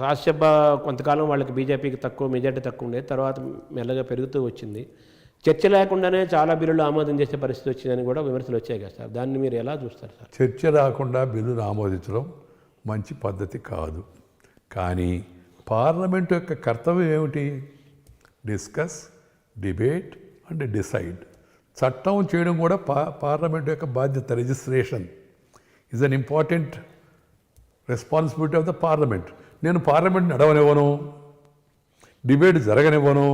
Speaker 1: రాజ్యసభ కొంతకాలం వాళ్ళకి బీజేపీకి తక్కువ మెజార్టీ తక్కువ ఉండేది, తర్వాత మెల్లగా పెరుగుతూ వచ్చింది. చర్చ లేకుండానే చాలా బిల్లులు ఆమోదం చేసే పరిస్థితి వచ్చిందని కూడా విమర్శలు వచ్చాయి కదా సార్, దాన్ని మీరు ఎలా చూస్తారు సార్?
Speaker 2: చర్చ రాకుండా బిల్లులు ఆమోదించడం మంచి పద్ధతి కాదు. కానీ పార్లమెంటు యొక్క కర్తవ్యం ఏమిటి? Discuss, debate and decide. చట్టం చేయడం కూడా పార్లమెంట్ యొక్క బాధ్యత. Registration is an important responsibility of the parliament. నేను పార్లమెంట్ నడవనివ్వను, డిబేట్ జరగనివ్వను,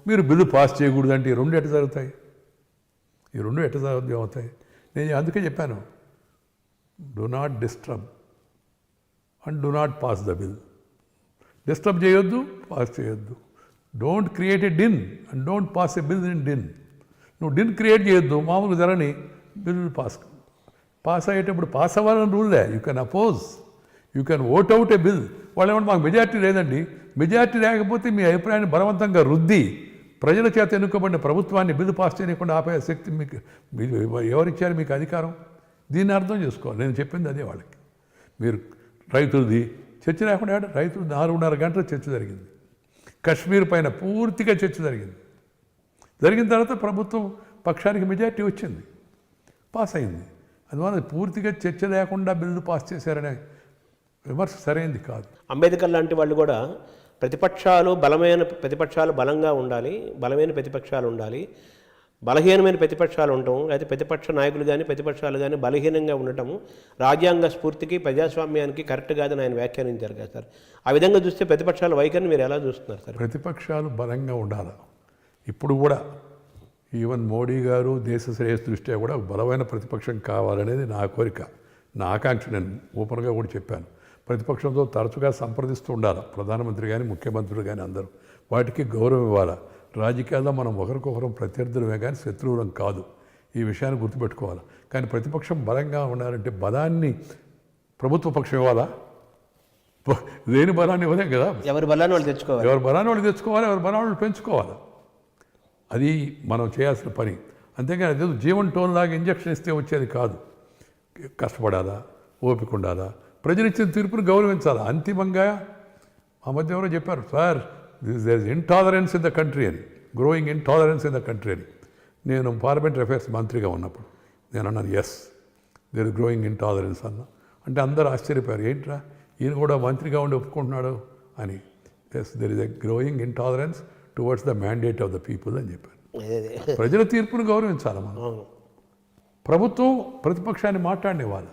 Speaker 2: మీరు బిల్లు పాస్ చేయకూడదు అంటే ఈ రెండు ఎట్ట జరుగుతాయి? ఈ రెండు ఎట్ట అవుతాయి? నేను అందుకే చెప్పాను, do not disturb and do not pass the bill. Disturb చేయొద్దు, పాస్ చేయొద్దు. Don't create a din and don't pass a bill in din. నువ్వు డిన్ క్రియేట్ చేయొద్దు, మామూలు జరని బిల్లు పాస్ అయ్యేటప్పుడు పాస్ అవ్వాలని రూల్లే. You can oppose, you can vote out a bill. వాళ్ళు ఏమంటే మాకు మెజార్టీ లేదండి. మెజార్టీ లేకపోతే మీ అభిప్రాయాన్ని బలవంతంగా రుద్ది ప్రజల చేత ఎన్నుకోబడిన ప్రభుత్వాన్ని బిల్లు పాస్ చేయకుండా ఆపే శక్తి మీకు ఎవరిచ్చారు మీకు అధికారం? దీన్ని అర్థం చేసుకోవాలి. నేను చెప్పింది అదే వాళ్ళకి. మీరు రైతులది చర్చ లేకుండా రైతులు 4.5 గంటల చర్చ జరిగింది. కశ్మీర్ పైన పూర్తిగా చర్చ జరిగింది. జరిగిన తర్వాత ప్రభుత్వం పక్షానికి మెజార్టీ వచ్చింది, పాస్ అయింది. అందువల్ల పూర్తిగా చర్చ లేకుండా బిల్లు పాస్ చేశారనే విమర్శ సరైనది కాదు.
Speaker 1: అంబేద్కర్ లాంటి వాళ్ళు కూడా బలమైన ప్రతిపక్షాలు బలంగా ఉండాలి, బలమైన ప్రతిపక్షాలు ఉండాలి, బలహీనమైన ప్రతిపక్షాలు ఉండటం, లేకపోతే ప్రతిపక్ష నాయకులు కానీ ప్రతిపక్షాలు కానీ బలహీనంగా ఉండటము రాజ్యాంగ స్ఫూర్తికి ప్రజాస్వామ్యానికి కరెక్ట్ కాదని ఆయన వ్యాఖ్యానించారు కదా సార్. ఆ విధంగా చూస్తే ప్రతిపక్షాల వైఖరిని మీరు ఎలా చూస్తున్నారు సార్?
Speaker 2: ప్రతిపక్షాలు బలంగా ఉండాలి. ఇప్పుడు కూడా ఈవెన్ మోడీ గారు దేశ శ్రేయస్సు దృష్ట్యా కూడా బలమైన ప్రతిపక్షం కావాలనేది నా కోరిక, నా ఆకాంక్ష. నేను ఓపెన్గా కూడా చెప్పాను. ప్రతిపక్షంతో తరచుగా సంప్రదిస్తూ ఉండాలి ప్రధానమంత్రి కానీ ముఖ్యమంత్రులు కానీ అందరూ. వాటికి గౌరవం ఇవ్వాలి. రాజకీయాల్లో మనం ఒకరికొకరం ప్రత్యర్థులమే కానీ శత్రువులం కాదు. ఈ విషయాన్ని గుర్తుపెట్టుకోవాలి. కానీ ప్రతిపక్షం బలంగా ఉండాలంటే బలాన్ని ప్రభుత్వ పక్షం ఇవ్వాలా? దేని బలాన్ని ఇవ్వలే కదా.
Speaker 1: ఎవరి బలాన్ని వాళ్ళు తెచ్చుకోవాలి,
Speaker 2: ఎవరి బలాన్ని వాళ్ళు తెచ్చుకోవాలి, ఎవరి బలాన్ని వాళ్ళు పెంచుకోవాలి. అది మనం చేయాల్సిన పని. అంతేగాని అదే జీవన్ టోన్ లాగా ఇంజక్షన్ ఇస్తే వచ్చేది కాదు. కష్టపడాలా, ఓపిక ఉండాలా, ప్రజలు ఇచ్చిన తీర్పును గౌరవించాలా. అంతిమంగా ఆ మధ్య ఎవరో చెప్పారు, sir there is intolerance in the country అని, growing intolerance in the country అని. నేను పార్లమెంటరీ అఫైర్స్ మంత్రిగా ఉన్నప్పుడు నేను అన్నాను, yes there is growing intolerance అన్నా. అంటే అందరూ ఆశ్చర్యపోయారు, ఏంట్రా ఈయన కూడా మంత్రిగా ఉండి ఒప్పుకుంటున్నాడు అని. Yes there is a growing intolerance towards the mandate of the people అని చెప్పారు. ప్రజల తీర్పును గౌరవించాలి మనం. ప్రభుత్వం ప్రతిపక్షాన్ని మాట్లాడనివ్వాలి,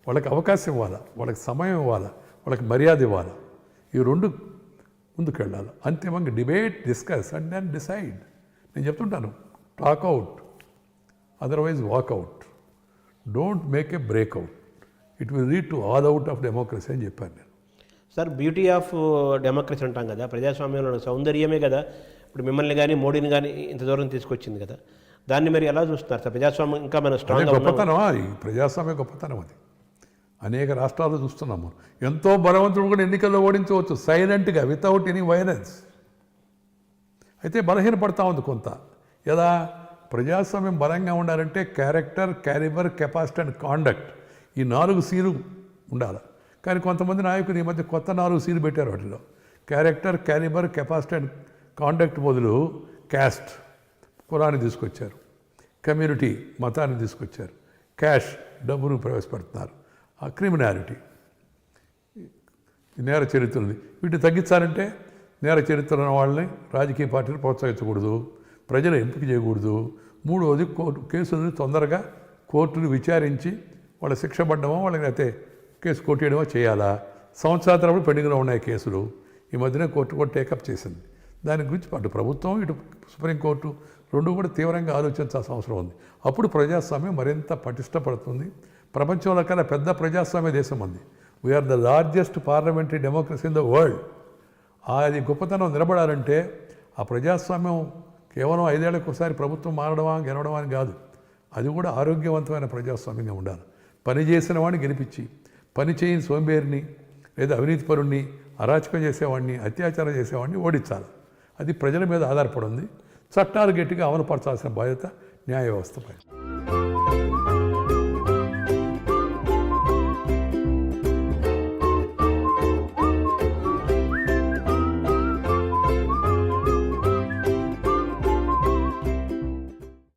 Speaker 2: వాళ్ళకి అవకాశం ఇవ్వాలి, వాళ్ళకి సమయం ఇవ్వాలి, వాళ్ళకి మర్యాద ఇవ్వాలి. ఈ రెండు ముందుకెళ్ళాలి. అంతిమంగా debate, discuss and then decide. నేను చెప్తుంటాను, talk out otherwise walkout, don't make a breakout, it will lead to all out of democracy అని చెప్పాను నేను.
Speaker 1: సార్ బ్యూటీ ఆఫ్ డెమోక్రసీ అంటాం కదా, ప్రజాస్వామ్యంలో సౌందర్యమే కదా ఇప్పుడు మిమ్మల్ని కానీ మోడీని కానీ ఇంత దూరం తీసుకొచ్చింది కదా. దాన్ని మీరు ఎలా చూస్తున్నారు సార్? ప్రజాస్వామ్యం ఇంకా మన స్ట్రాంగ్
Speaker 2: గొప్పతనం, అది ప్రజాస్వామ్య గొప్పతనం. అది అనేక రాష్ట్రాల్లో చూస్తున్నాము. ఎంతో బలవంతుడు కూడా ఎన్నికల్లో ఓడించవచ్చు సైలెంట్గా, వితౌట్ ఎనీ వైలెన్స్. అయితే బలహీనపడతా ఉంది కొంత. ఎలా ప్రజాస్వామ్యం బలంగా ఉండాలంటే character, calibre, capacity and conduct, ఈ 4 Cలు ఉండాలి. కానీ కొంతమంది నాయకులు ఈ మధ్య కొత్త 4 Cలు పెట్టారు. వాటిలో character, calibre, capacity and conduct బదులు క్యాస్ట్, కులాన్ని తీసుకొచ్చారు, కమ్యూనిటీ, మతాన్ని తీసుకొచ్చారు, క్యాష్, డబ్బును ప్రవేశపెడుతున్నారు, ఆ క్రిమినాలిటీ, నేర చరిత్రని వీటిని తగ్గించాలంటే నేర చరిత్ర ఉన్న వాళ్ళని రాజకీయ పార్టీలు ప్రోత్సహించకూడదు, ప్రజలు ఎంపిక చేయకూడదు. 3వది కేసులను తొందరగా కోర్టులు విచారించి వాళ్ళ శిక్ష పడ్డమో వాళ్ళకి అయితే కేసు కొట్టేయడమో చేయాలా. సంవత్సరాల తరబడి పెండింగ్లో ఉన్నాయి కేసులు. ఈ మధ్యన కోర్టు కూడా టేకప్ చేసింది. దాని గురించి అటు ప్రభుత్వం ఇటు సుప్రీంకోర్టు రెండు కూడా తీవ్రంగా ఆలోచించాల్సిన అవసరం ఉంది. అప్పుడు ప్రజాస్వామ్యం మరింత పటిష్టపడుతుంది. ప్రపంచంలో కన్నా పెద్ద ప్రజాస్వామ్య దేశం ఉంది. We are the largest parliamentary democracy in the world. అది గొప్పతనం నిలబడాలంటే ఆ ప్రజాస్వామ్యం కేవలం 5 ఏళ్లకు ఒకసారి ప్రభుత్వం మారడమా గెలవడమా అని కాదు. అది కూడా ఆరోగ్యవంతమైన ప్రజాస్వామ్యంగా ఉండాలి. పని చేసిన వాడిని గెలిపించి, పని చేయని సోంబేరిని లేదా అవినీతిపరుణ్ణి, అరాచకం చేసేవాడిని, అత్యాచారం చేసేవాడిని ఓడించాలి. అది ప్రజల మీద ఆధారపడి ఉంది. చట్టాలు గట్టిగా అమలుపరచాల్సిన బాధ్యత న్యాయ వ్యవస్థపై.